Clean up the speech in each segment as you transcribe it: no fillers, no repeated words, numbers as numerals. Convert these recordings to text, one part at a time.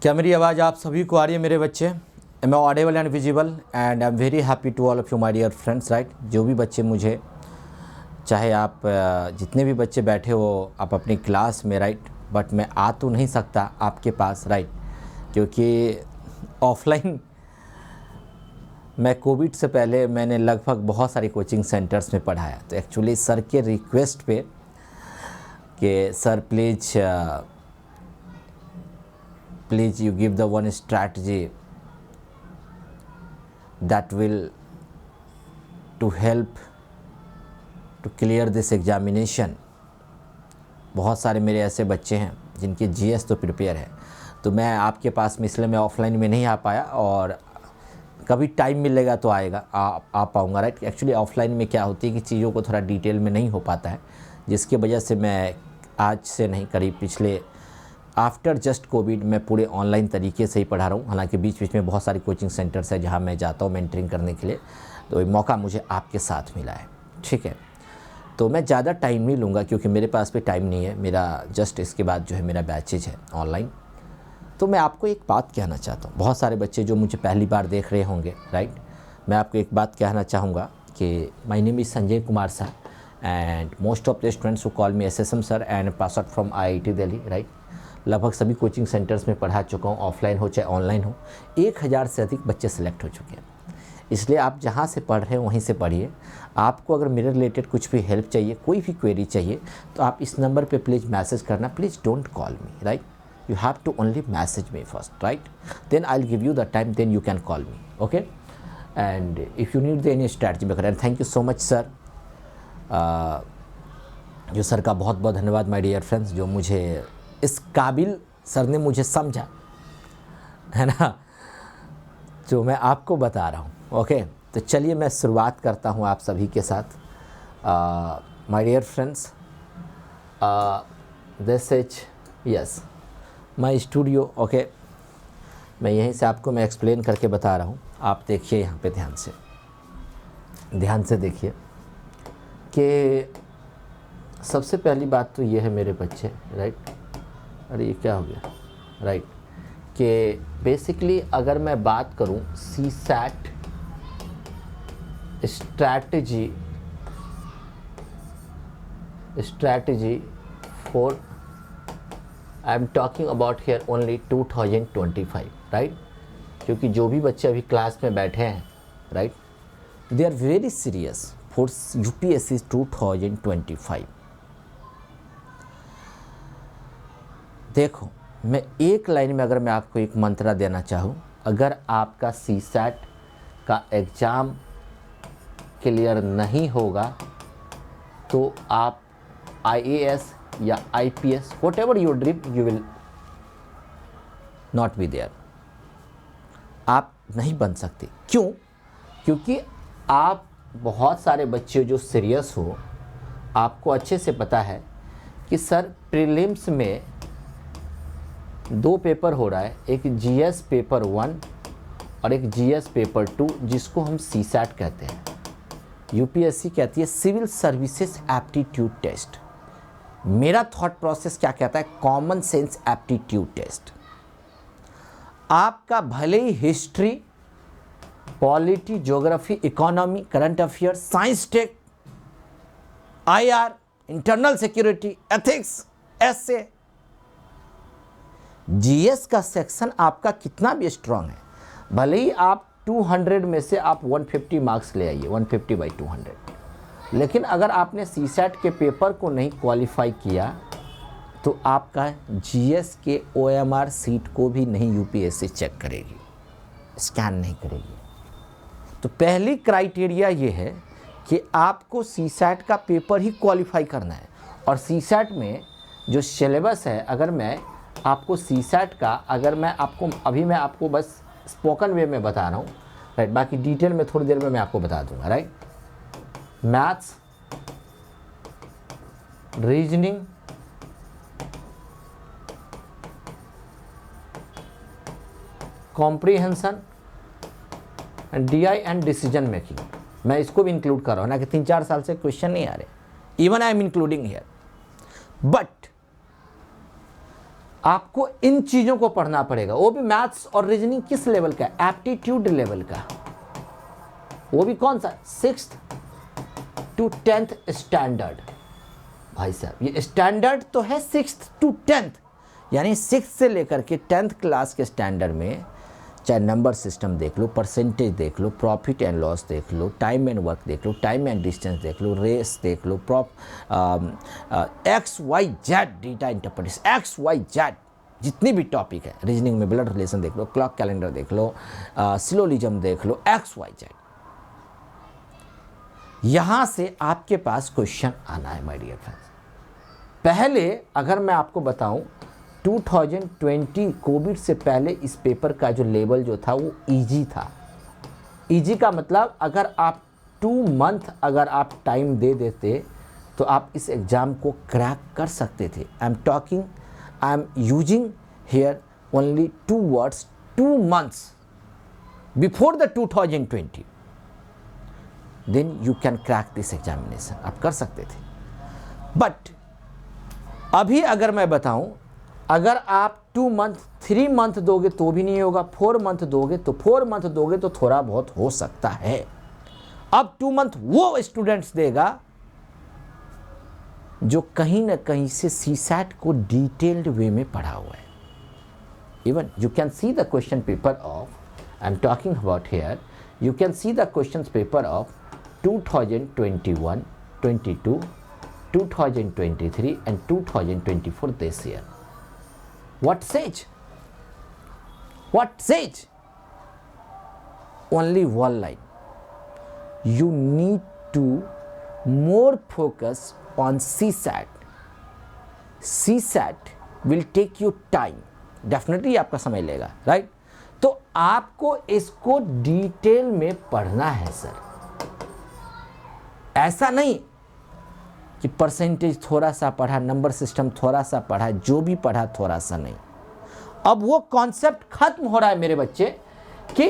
क्या मेरी आवाज़ आप सभी को आ रही है मेरे बच्चे? Am I audible and visible? And I am very happy to all of you my dear friends, right. जो भी बच्चे मुझे, चाहे आप जितने भी बच्चे बैठे हो आप अपनी क्लास में, राइट, बट मैं आ तो नहीं सकता आपके पास, राइट, क्योंकि ऑफलाइन मैं कोविड से पहले मैंने लगभग बहुत सारी कोचिंग सेंटर्स में पढ़ाया। तो एक्चुअली सर के रिक्वेस्ट पे कि sir please you give the one strategy that will to help to clear this examination। बहुत सारे मेरे ऐसे बच्चे हैं जिनके जीएस तो प्रिपेयर है, तो मैं आपके पास में, इसलिए मैं ऑफलाइन में नहीं आ पाया, और कभी टाइम मिलेगा तो आ पाऊँगा, राइट। एक्चुअली ऑफलाइन में क्या होती है कि चीज़ों को थोड़ा डिटेल में नहीं हो पाता है, जिसकी वजह से मैं आज से नहीं, करीब पिछले आफ्टर जस्ट कोविड मैं पूरे ऑनलाइन तरीके से ही पढ़ा रहा हूँ। हालांकि बीच बीच में बहुत सारी कोचिंग सेंटर्स है जहाँ मैं जाता हूँ मेंटरिंग करने के लिए, तो ये मौका मुझे आपके साथ मिला है, ठीक है। तो मैं ज़्यादा टाइम नहीं लूँगा क्योंकि मेरे पास भी टाइम नहीं है, मेरा जस्ट इसके बाद जो है मेरा बैचेज है ऑनलाइन। तो मैं आपको एक बात कहना चाहता हूँ, बहुत सारे बच्चे जो मुझे पहली बार देख रहे होंगे, राइट, मैं आपको एक बात कहना चाहूँगा कि my name is Sanjay Kumar sir and most of the students who call me SSM sir and pass out from IIT Delhi, right. लगभग सभी कोचिंग सेंटर्स में पढ़ा चुका हूँ, ऑफलाइन हो चाहे ऑनलाइन हो। 1000 से अधिक बच्चे सेलेक्ट हो चुके हैं। इसलिए आप जहाँ से पढ़ रहे हैं वहीं से पढ़िए। आपको अगर मेरे रिलेटेड कुछ भी हेल्प चाहिए, कोई भी क्वेरी चाहिए, तो आप इस नंबर पे प्लीज़ मैसेज करना। Please don't call me, right, you have to only message me first, right, then I will give you the time, then you can call me, okay. And if you need any strategy वगैरह, and thank you so much sir. जो sir का बहुत बहुत धन्यवाद my dear friends, जो मुझे इस काबिल सर ने मुझे समझा, है ना, जो मैं आपको बता रहा हूँ, ओके। तो चलिए मैं शुरुआत करता हूँ आप सभी के साथ। My dear friends, this is yes my studio, okay. मैं यहीं से आपको मैं एक्सप्लेन करके बता रहा हूँ। आप देखिए यहाँ पे ध्यान से देखिए कि सबसे पहली बात तो ये है मेरे बच्चे, राइट, अरे ये क्या हो गया, राइट, कि बेसिकली अगर मैं बात करूं CSAT strategy for, I am talking about here only 2025, right, क्योंकि जो भी बच्चे अभी क्लास में बैठे हैं, right, they are very serious for UPSC 2025। देखो, मैं एक लाइन में अगर मैं आपको एक मंत्र देना चाहूँ, अगर आपका सीसैट का एग्ज़ाम क्लियर नहीं होगा तो आप आईएएस या IPS, whatever your dream, you will not be there. आप नहीं बन सकते। क्यों? क्योंकि आप बहुत सारे बच्चे जो सीरियस हो, आपको अच्छे से पता है कि सर प्रीलिम्स में 2 पेपर हो रहा है, एक जीएस पेपर 1 और एक जीएस पेपर 2, जिसको हम सीसैट कहते हैं। यूपीएससी कहती है सिविल सर्विसेज एप्टीट्यूड टेस्ट। मेरा थॉट प्रोसेस क्या कहता है? Common sense aptitude test. आपका भले ही history, polity, geography, economy, current affair, science tech, IR, internal security, ethics, SA, GS का सेक्शन आपका कितना भी स्ट्रांग है, भले ही आप 200 में से आप 150 मार्क्स ले आइए, 150/200, लेकिन अगर आपने सीसैट के पेपर को नहीं क्वालिफाई किया तो आपका जीएस के ओएमआर सीट को भी नहीं यूपीएससी चेक करेगी, स्कैन नहीं करेगी। तो पहली क्राइटेरिया ये है कि आपको सीसैट का पेपर ही क्वालिफाई करना है। और सीसैट में जो सिलेबस है, अगर मैं आपको सीसैट का, अगर मैं आपको बस स्पोकन वे में बता रहा हूँ, राइट, बाकी डिटेल में थोड़ी देर में मैं आपको बता दूंगा, right. Maths, reasoning, comprehension, DI and decision making, मैं इसको भी इंक्लूड कर रहा हूँ ना, कि 3-4 साल से क्वेश्चन नहीं आ रहे, even I am including here. But आपको इन चीज़ों को पढ़ना पड़ेगा, वो भी मैथ्स और रीजनिंग किस लेवल का, एप्टीट्यूड लेवल का, वो भी कौन सा, 6th to 10th स्टैंडर्ड। भाई साहब ये स्टैंडर्ड तो है 6th to 10th, यानी 6th से लेकर के 10th क्लास के स्टैंडर्ड में चाहे नंबर सिस्टम देख लो, परसेंटेज देख लो, प्रॉफिट एंड लॉस देख लो, टाइम एंड वर्क देख लो, टाइम एंड डिस्टेंस देख लो, रेस देख लो, XYZ डेटा इंटरप्रिटेशन, XYZ जितनी भी टॉपिक है, रीजनिंग में ब्लड रिलेशन देख लो, क्लॉक कैलेंडर देख लो, सिलोजिज्म देख लो, XYZ। यहाँ से आपके पास क्वेश्चन आना है माय डियर फ्रेंड्स। पहले अगर मैं आपको बताऊं 2020 कोविड से पहले इस पेपर का जो लेवल जो था वो इजी था। इजी का मतलब अगर आप 2 मंथ अगर आप टाइम दे देते तो आप इस एग्ज़ाम को क्रैक कर सकते थे। I am using here only 2 words, 2 months before the 2020, then you can crack this examination, आप कर सकते थे। बट अभी अगर मैं बताऊं, अगर आप 2 मंथ 3 मंथ दोगे तो भी नहीं होगा, 4 मंथ दोगे तो 4 मंथ दोगे तो थोड़ा बहुत हो सकता है। अब 2 मंथ वो स्टूडेंट्स देगा जो कहीं ना कहीं से सीसैट को डिटेल्ड वे में पढ़ा हुआ है। Even you can see the question paper of, I am talking about here, you can see the question paper of 2021, 22, 2023 and 2024 this year. What says? What says? Only one line. You need to more focus on CSAT. CSAT will take you time. Definitely आपका समय लेगा, right? तो आपको इसको detail में पढ़ना है sir. ऐसा नहीं कि परसेंटेज थोड़ा सा पढ़ा, नंबर सिस्टम थोड़ा सा पढ़ा, जो भी पढ़ा थोड़ा सा नहीं। अब वो कॉन्सेप्ट खत्म हो रहा है मेरे बच्चे कि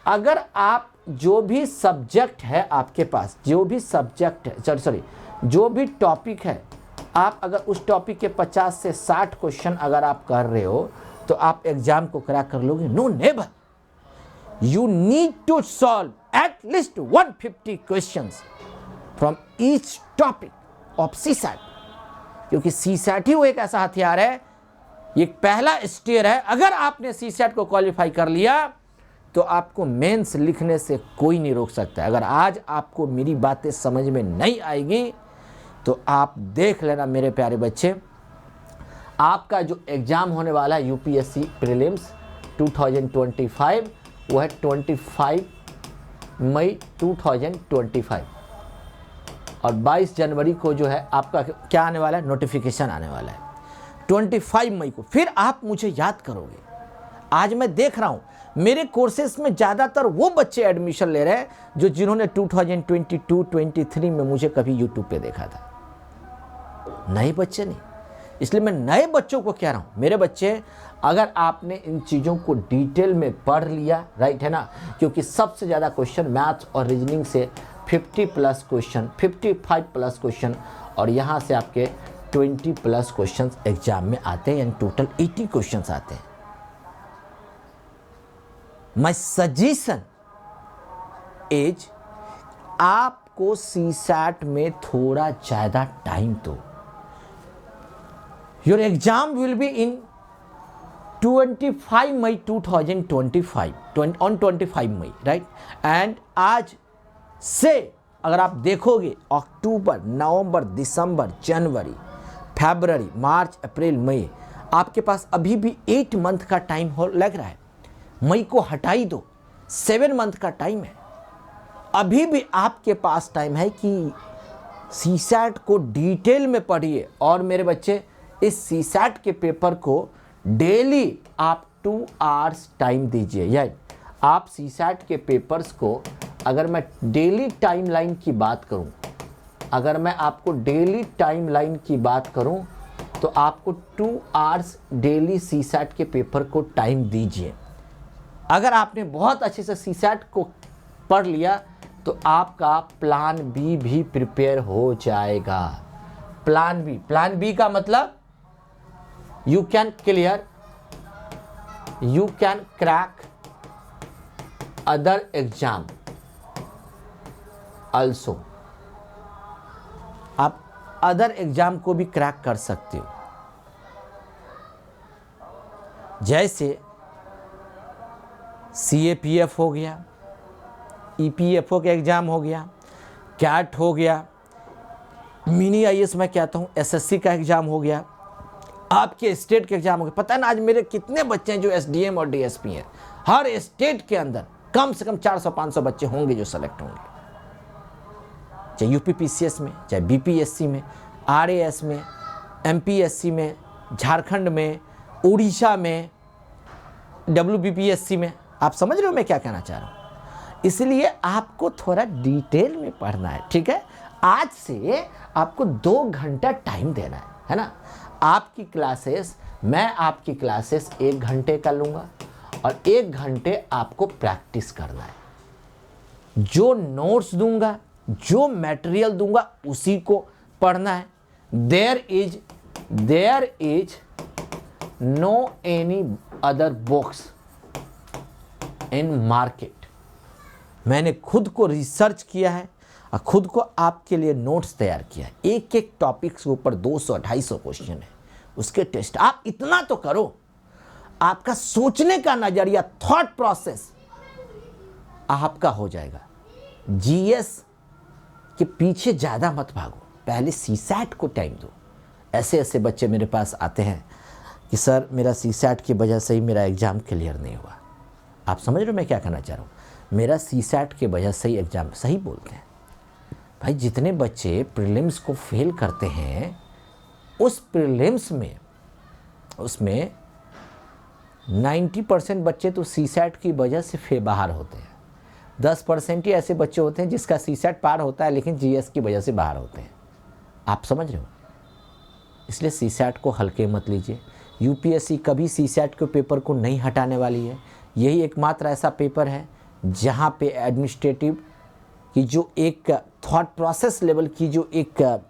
अगर आप जो भी सब्जेक्ट है आपके पास, जो भी सब्जेक्ट है, सॉरी जो भी टॉपिक है, आप अगर उस टॉपिक के 50 से 60 क्वेश्चन अगर आप कर रहे हो तो आप एग्जाम को क्रैक कर लोगे? No, never. You need to solve at least 150 questions from each topic of CSAT, क्योंकि सीसैट ही वो एक ऐसा हथियार है, ये पहला स्टेयर है। अगर आपने सीसैट को क्वालिफाई कर लिया तो आपको मेंस लिखने से कोई नहीं रोक सकता। अगर आज आपको मेरी बातें समझ में नहीं आएगी तो आप देख लेना मेरे प्यारे बच्चे, आपका जो एग्ज़ाम होने वाला है यूपीएससी प्रीलिम्स 2025, वो है 25 मई 2025, और 22 जनवरी को जो है आपका क्या आने वाला है, नोटिफिकेशन आने वाला है 25 मई को। फिर आप मुझे याद करोगे। आज मैं देख रहा हूँ मेरे कोर्सेस में ज़्यादातर वो बच्चे एडमिशन ले रहे हैं जो जिन्होंने 2022-23 में मुझे कभी यूट्यूब पे देखा था, नए बच्चे नहीं। इसलिए मैं नए बच्चों को कह रहा हूँ, मेरे बच्चे अगर आपने इन चीज़ों को डिटेल में पढ़ लिया, राइट है ना, क्योंकि सबसे ज़्यादा क्वेश्चन मैथ्स और रीजनिंग से 50+ क्वेश्चन, 55+ क्वेश्चन, और यहाँ से आपके 20+ क्वेश्चन एग्जाम में आते हैं, यानी टोटल 80 क्वेश्चन आते हैं। माय सजेशन इज आपको सीसैट में थोड़ा ज़्यादा टाइम दो। Your exam will be in 25 May 2025, on 25 May, right. And आज से अगर आप देखोगे अक्टूबर, नवंबर, दिसंबर, जनवरी, फरवरी, मार्च, अप्रैल, मई, आपके पास अभी भी 8 मंथ का टाइम हो लग रहा है। मई को हटा ही दो, 7 मंथ का टाइम है। अभी भी आपके पास टाइम है कि सीसैट को डिटेल में पढ़िए। और मेरे बच्चे, इस सीसैट के पेपर को डेली आप 2 आवर्स टाइम दीजिए। या आप सीसैट के पेपर्स को, अगर मैं डेली टाइमलाइन की बात करूं, अगर मैं आपको डेली टाइमलाइन की बात करूं तो आपको 2 आवर्स डेली सीसैट के पेपर को टाइम दीजिए। अगर आपने बहुत अच्छे से सीसैट को पढ़ लिया तो आपका प्लान बी भी प्रिपेयर हो जाएगा। प्लान बी का मतलब You can clear, you can crack other exam also. आप अदर एग्जाम को भी क्रैक कर सकते हो, जैसे CAPF हो गया, EPFO का एग्ज़ाम हो गया, कैट हो गया, मिनी IAS मैं कहता हूँ, SSC का एग्ज़ाम हो गया, आपके स्टेट के एग्ज़ाम हो गए। पता है ना आज मेरे कितने बच्चे हैं जो SDM और DSP हैं। हर स्टेट के अंदर कम से कम 400-500 बच्चे होंगे जो सेलेक्ट होंगे, चाहे UPPCS में, चाहे BPSC में, RAS में, MPSC में, झारखंड में, उड़ीसा में, WBPSC में। आप समझ रहे हो मैं क्या कहना चाह रहा हूँ? इसलिए आपको थोड़ा डिटेल में पढ़ना है, ठीक है। आज से आपको 2 घंटा टाइम देना है ना। आपकी क्लासेस, मैं आपकी क्लासेस 1 घंटे का लूँगा और 1 घंटे आपको प्रैक्टिस करना है। जो नोट्स दूंगा, जो मटेरियल दूंगा उसी को पढ़ना है। There is no any other books in market. मैंने खुद को रिसर्च किया है और खुद को आपके लिए नोट्स तैयार किया है। एक एक टॉपिक्स के ऊपर 200-250 क्वेश्चन है, उसके टेस्ट। आप इतना तो करो, आपका सोचने का नजरिया, थॉट प्रोसेस आपका हो जाएगा। GS के पीछे ज़्यादा मत भागो, पहले CSAT को टाइम दो। ऐसे ऐसे बच्चे मेरे पास आते हैं कि सर मेरा CSAT की वजह से ही मेरा एग्ज़ाम क्लियर नहीं हुआ। आप समझ रहे हो मैं क्या कहना चाह रहा हूँ? मेरा CSAT की वजह से ही एग्ज़ाम, सही बोलते हैं भाई। जितने बच्चे प्रीलिम्स को फेल करते हैं, उस प्रीलिम्स में उसमें 90% बच्चे तो CSAT की वजह से बाहर होते हैं। 10% ही ऐसे बच्चे होते हैं जिसका CSAT पार होता है लेकिन GS की वजह से बाहर होते हैं। आप समझ रहे हो? इसलिए CSAT को हल्के मत लीजिए। UPSC कभी CSAT के पेपर को नहीं हटाने वाली है। यही एकमात्र ऐसा पेपर है जहाँ पे एडमिनिस्ट्रेटिव की जो एक थॉट प्रोसेस लेवल की जो एक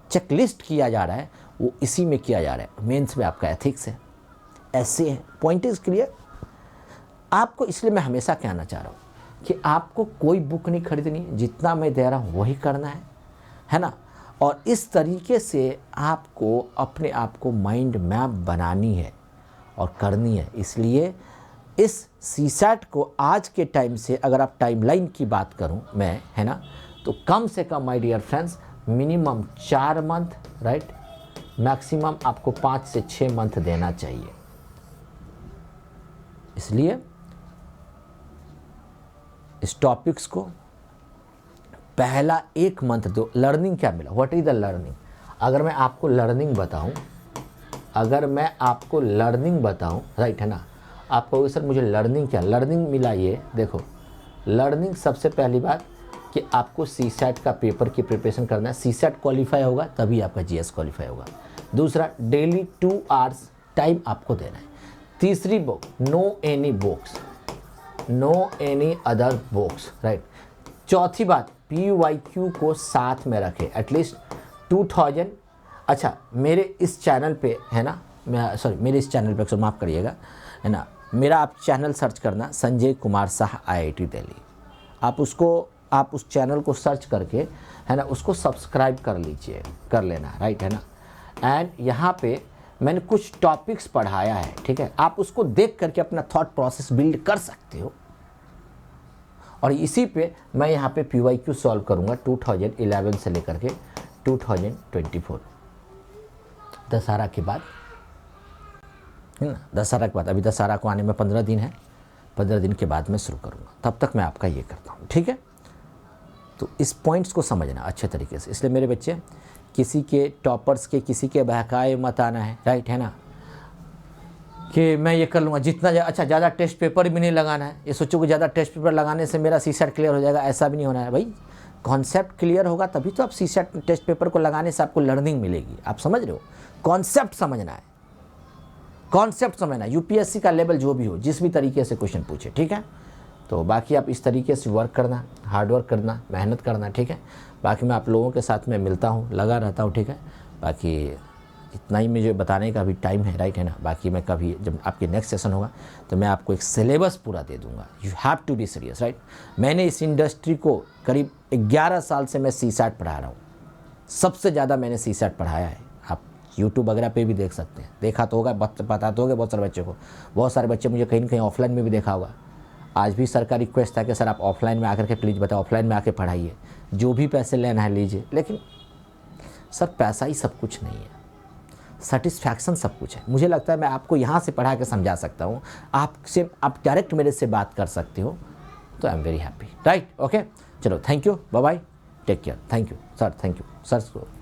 चेकलिस्ट किया जा रहा है वो इसी में किया जा रहा है। मेंस में आपका एथिक्स है, ऐसे है। पॉइंट इज क्लियर आपको। इसलिए मैं हमेशा कहना चाह रहा हूँ कि आपको कोई बुक नहीं खरीदनी है, जितना मैं दे रहा हूँ वही करना है ना। और इस तरीके से आपको अपने आप को माइंड मैप बनानी है और करनी है। इसलिए इस CSAT को आज के टाइम से अगर आप टाइमलाइन की बात करूं मैं, है ना, तो कम से कम my dear friends minimum 4 month, right, maximum आपको 5 से 6 मंथ देना चाहिए। इसलिए इस टॉपिक्स को पहला 1 मंथ दो। लर्निंग क्या मिला, व्हाट इज द लर्निंग? अगर मैं आपको लर्निंग बताऊं, राइट, है ना, आप कहोगे सर मुझे लर्निंग क्या? लर्निंग मिला ये देखो। लर्निंग सबसे पहली बात कि आपको CSAT का पेपर की प्रिपरेशन करना है। CSAT क्वालिफाई होगा तभी आपका GS क्वालिफाई होगा। दूसरा, डेली 2 आवर्स टाइम आपको देना है। तीसरी book, no any other books, right. चौथी बात, PYQ को साथ में रखें एटलीस्ट 2000। अच्छा, मेरे इस चैनल पे है ना, मेरे इस चैनल पे माफ़ करिएगा, है ना, मेरा आप चैनल सर्च करना संजय कुमार शाह IIT दिल्ली। आप उस चैनल को सर्च करके, है ना, उसको सब्सक्राइब कर लेना, राइट, है ना। एंड यहाँ पे मैंने कुछ टॉपिक्स पढ़ाया है, ठीक है। आप उसको देख करके अपना थॉट प्रोसेस बिल्ड कर सकते हो। और इसी पे मैं यहाँ पे PYQ सॉल्व करूँगा 2011 से लेकर के 2024, दशहरा के बाद, है ना। दशहरा के बाद, अभी दशहरा को आने में 15 दिन है, 15 दिन के बाद मैं शुरू करूँगा। तब तक मैं आपका ये करता हूँ, ठीक है। तो इस पॉइंट्स को समझना अच्छे तरीके से। इसलिए मेरे बच्चे, किसी के टॉपर्स के, किसी के बहकाए मत आना है, राइट, है ना, कि मैं ये कर लूँगा जितना अच्छा, ज़्यादा टेस्ट पेपर भी नहीं लगाना है। ये सोचो कि ज़्यादा टेस्ट पेपर लगाने से मेरा CSAT क्लियर हो जाएगा, ऐसा भी नहीं होना है भाई। कॉन्सेप्ट क्लियर होगा तभी तो आप CSAT टेस्ट पेपर को लगाने से आपको लर्निंग मिलेगी। आप समझ रहे हो? कॉन्सेप्ट समझना है, UPSC का लेवल जो भी हो, जिस भी तरीके से क्वेश्चन पूछे, ठीक है। तो बाकी आप इस तरीके से वर्क करना, हार्ड वर्क करना, मेहनत करना, ठीक है। बाकी मैं आप लोगों के साथ में मिलता हूँ, लगा रहता हूँ, ठीक है। बाकी इतना ही मुझे बताने का भी टाइम है, राइट है ना। बाकी मैं कभी जब आपके नेक्स्ट सेशन होगा तो मैं आपको एक सिलेबस पूरा दे दूंगा। You have to be serious, right. मैंने इस इंडस्ट्री को करीब 11 साल से मैं CSAT पढ़ा रहा हूँ। सबसे ज़्यादा मैंने CSAT पढ़ाया है। आप यूट्यूब वगैरह पे भी देख सकते हैं, देखा तो होगा, पता तो होगा बहुत सारे बच्चे को। बहुत सारे बच्चे मुझे कहीं ना कहीं ऑफलाइन में भी देखा होगा। आज भी सर का रिक्वेस्ट था कि सर आप ऑफलाइन में आकर के प्लीज़ बताओ, ऑफलाइन में आके पढ़ाइए, जो भी पैसे लेना है लीजिए। लेकिन सर पैसा ही सब कुछ नहीं है, सेटिस्फैक्शन सब कुछ है। मुझे लगता है मैं आपको यहाँ से पढ़ा के समझा सकता हूँ, आपसे आप डायरेक्ट मेरे से बात कर सकते हो, तो I am very happy, right. Okay, चलो, thank you, bye bye, take care, thank you sir, thank you sir.